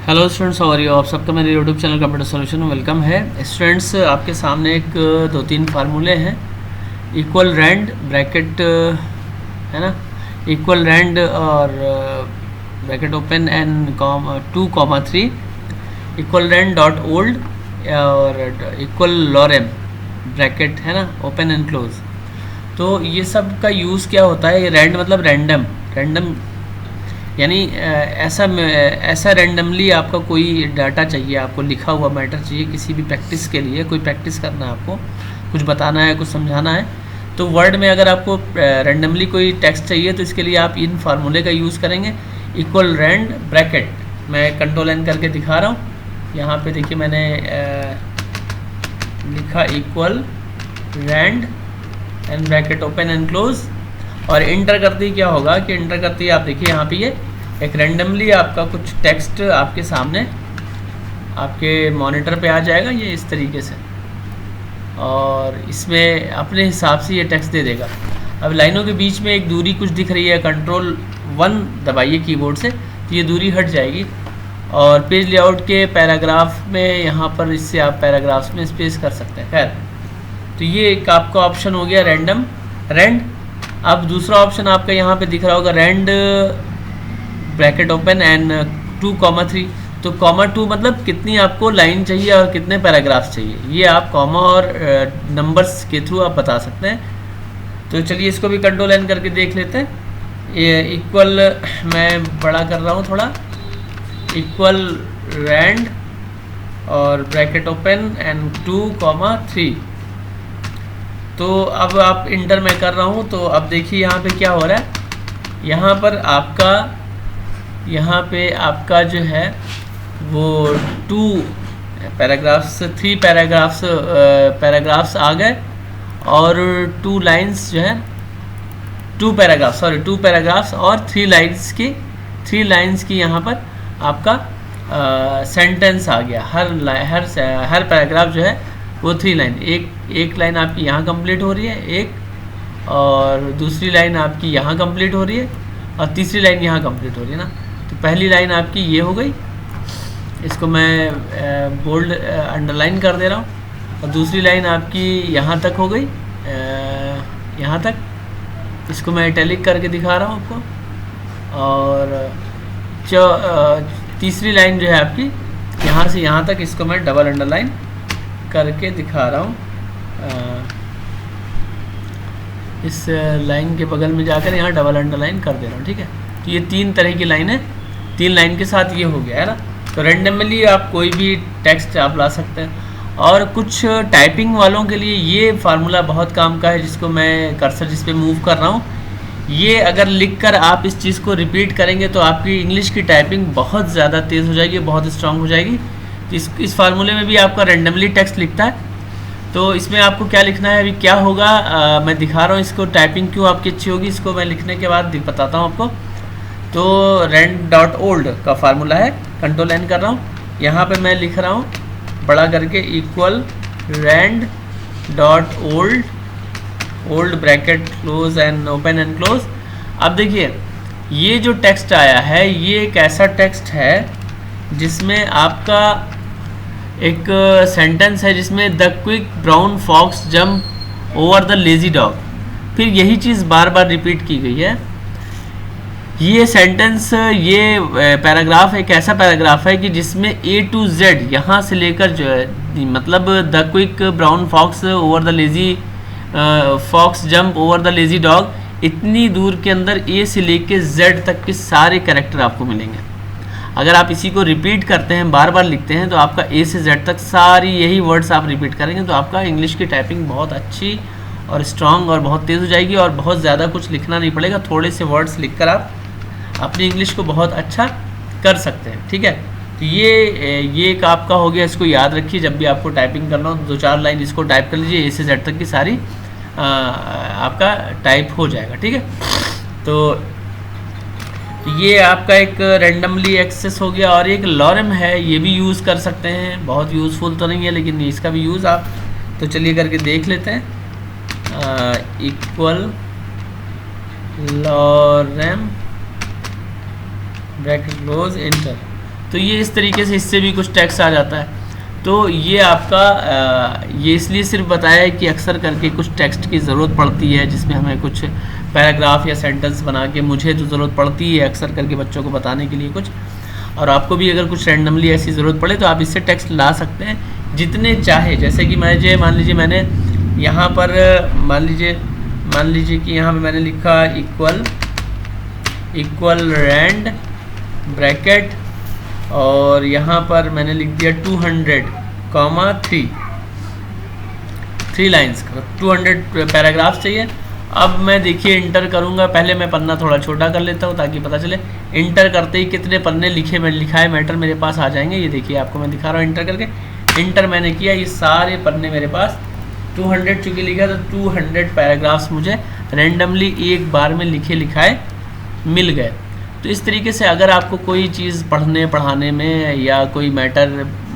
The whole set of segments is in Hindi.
Hello students, how are you. आप सबका मेरे यूट्यूब चैनल कंप्यूटर सॉल्यूशन में वेलकम है। स्टूडेंट्स, आपके सामने एक दो तीन फार्मूले हैं। इक्वल रैंड ब्रैकेट है ना, इक्वल रैंड और bracket open and 2,3 equal rand dot old और इक्वल लॉरेम ब्रैकेट है ना, ओपन एंड क्लोज। तो ये सब का यूज़ क्या होता है। ये रैंड मतलब रैंडम यानी ऐसा रैंडमली आपका कोई डाटा चाहिए, आपको लिखा हुआ मैटर चाहिए किसी भी प्रैक्टिस के लिए। कोई प्रैक्टिस करना है, आपको कुछ बताना है, कुछ समझाना है, तो वर्ड में अगर आपको रैंडमली कोई टेक्स्ट चाहिए तो इसके लिए आप इन फार्मूले का यूज़ करेंगे। इक्वल रैंड ब्रैकेट मैं कंट्रोल एन करके दिखा रहा हूँ। यहाँ पे देखिए मैंने लिखा equal rand and bracket open and close, और इंटर करते ही क्या होगा कि इंटर करते ही आप देखिए यहाँ पे ये एक रैंडमली आपका कुछ टेक्स्ट आपके सामने आपके मॉनिटर पे आ जाएगा, ये इस तरीके से, और इसमें अपने हिसाब से ये टेक्स्ट दे देगा। अब लाइनों के बीच में एक दूरी कुछ दिख रही है, कंट्रोल 1 दबाइए कीबोर्ड से, तो ये दूरी हट जाएगी। और पेज लेआउट के पैराग्राफ में यहाँ पर इससे आप पैराग्राफ्स में स्पेस कर सकते हैं। खैर, तो ये एक आपका ऑप्शन हो गया रैंड। अब दूसरा ऑप्शन आपका यहाँ पे दिख रहा होगा रैंड ब्रैकेट ओपन एंड 2,3। तो कॉमा 2 मतलब कितनी आपको लाइन चाहिए और कितने पैराग्राफ्स चाहिए, ये आप कॉमा और नंबर्स के थ्रू आप बता सकते हैं। तो चलिए इसको भी कंट्रोल एन करके देख लेते हैं। ये इक्वल मैं बड़ा कर रहा हूँ थोड़ा, इक्वल रैंड और ब्रैकेट ओपन एंड 2,3। तो अब आप इंटर में कर रहा हूँ, तो अब देखिए यहाँ पे क्या हो रहा है। यहाँ पे आपका जो है वो 3 पैराग्राफ्स आ गए, और 2 लाइन्स जो है 2 पैराग्राफ्स और 3 लाइन्स की यहाँ पर आपका सेंटेंस आ गया। हर पैराग्राफ जो है वो 3 लाइन, एक लाइन आपकी यहाँ कंप्लीट हो रही है, एक और दूसरी लाइन आपकी यहाँ कंप्लीट हो रही है, और तीसरी लाइन यहाँ कंप्लीट हो रही है ना। तो पहली लाइन आपकी ये हो गई, इसको मैं बोल्ड अंडरलाइन कर दे रहा हूँ, और दूसरी लाइन आपकी यहाँ तक हो गई, यहाँ तक, इसको मैं इटैलिक करके दिखा रहा हूँ आपको। और तीसरी लाइन जो है आपकी यहाँ से यहाँ तक, इसको मैं डबल अंडरलाइन करके दिखा रहा हूँ। इस लाइन के बगल में जाकर यहाँ डबल अंडरलाइन कर दे रहा हूँ, ठीक है। तो ये 3 तरह की लाइन है, 3 लाइन के साथ ये हो गया है ना। तो रैंडमली आप कोई भी टेक्स्ट आप ला सकते हैं। और कुछ टाइपिंग वालों के लिए ये फार्मूला बहुत काम का है, जिसको मैं कर्सर जिस पे मूव कर रहा हूँ, ये अगर लिखकर आप इस चीज़ को रिपीट करेंगे तो आपकी इंग्लिश की टाइपिंग बहुत ज़्यादा तेज़ हो जाएगी, बहुत स्ट्रांग हो जाएगी। इस फार्मूले में भी आपका रैंडमली टेक्स्ट लिखता है। तो इसमें आपको क्या लिखना है, अभी क्या होगा मैं दिखा रहा हूँ इसको। टाइपिंग क्यों आपकी अच्छी होगी इसको मैं लिखने के बाद बताता हूँ आपको। तो रैंड डॉट ओल्ड का फार्मूला है, कंट्रोल एन कर रहा हूँ, यहाँ पे मैं लिख रहा हूँ बड़ा करके equal rand dot old bracket close and open and close. अब देखिए ये जो टेक्स्ट आया है, ये एक ऐसा टेक्स्ट है जिसमें आपका एक सेंटेंस है जिसमें the quick brown fox jump over the lazy dog. फिर यही चीज़ बार बार रिपीट की गई है। ये सेंटेंस, ये पैराग्राफ एक ऐसा पैराग्राफ है कि जिसमें A to Z यहाँ से लेकर जो है, मतलब the quick brown fox over the lazy fox jump over the lazy dog, इतनी दूर के अंदर A से लेकर Z तक के सारे कैरेक्टर आपको मिलेंगे। अगर आप इसी को रिपीट करते हैं, बार बार लिखते हैं, तो आपका A से Z तक सारी यही वर्ड्स आप रिपीट करेंगे, तो आपका इंग्लिश की टाइपिंग बहुत अच्छी और स्ट्रांग और बहुत तेज़ हो जाएगी, और बहुत ज़्यादा कुछ लिखना नहीं पड़ेगा। थोड़े से वर्ड्स लिखकर आप अपनी इंग्लिश को बहुत अच्छा कर सकते हैं, ठीक है। तो ये एक आपका हो गया, इसको याद रखिए। जब भी आपको टाइपिंग करना हो 2-4 लाइन इसको टाइप कर लीजिए, A से Z तक की सारी आपका टाइप हो जाएगा, ठीक है। तो ये आपका एक रैंडमली एक्सेस हो गया। और एक लॉरेम है, ये भी यूज़ कर सकते हैं, बहुत यूज़फुल तो नहीं है लेकिन इसका भी यूज़ आप, तो चलिए करके देख लेते हैं। Equal lorem bracket close enter. तो ये इस तरीके से इससे भी कुछ टेक्स्ट आ जाता है। तो ये आपका ये इसलिए सिर्फ बताया है कि अक्सर करके कुछ टेक्स्ट की ज़रूरत पड़ती है जिसमें हमें कुछ पैराग्राफ या सेंटेंस बना के, मुझे तो ज़रूरत पड़ती है अक्सर करके बच्चों को बताने के लिए कुछ, और आपको भी अगर कुछ रैंडमली ऐसी ज़रूरत पड़े तो आप इससे टेक्स्ट ला सकते हैं जितने चाहे। जैसे कि मान लीजिए मैंने यहाँ पर मान लीजिए कि यहाँ पे मैंने लिखा इक्वल रैंड ब्रैकेट, और यहाँ पर मैंने लिख दिया 200, 3 लाइन्स का 200 पैराग्राफ चाहिए। अब मैं देखिए इंटर करूँगा, पहले मैं पन्ना थोड़ा छोटा कर लेता हूँ ताकि पता चले। इंटर करते ही कितने पन्ने लिखा है मैटर मेरे पास आ जाएंगे। ये देखिए आपको मैं दिखा रहा हूँ इंटर करके। इंटर मैंने किया, ये सारे पन्ने मेरे पास 200 चूँकि लिखा तो 200 पैराग्राफ्स मुझे रैंडमली एक बार में लिखाए मिल गए। तो इस तरीके से अगर आपको कोई चीज़ पढ़ाने में या कोई मैटर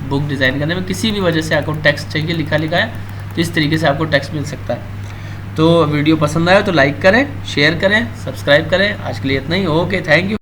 बुक डिज़ाइन करने में किसी भी वजह से आपको टेक्स्ट चाहिए लिखा है, तो इस तरीके से आपको टेक्स्ट मिल सकता है। तो वीडियो पसंद आया तो लाइक करें, शेयर करें, सब्सक्राइब करें। आज के लिए इतना ही। Okay, thank you.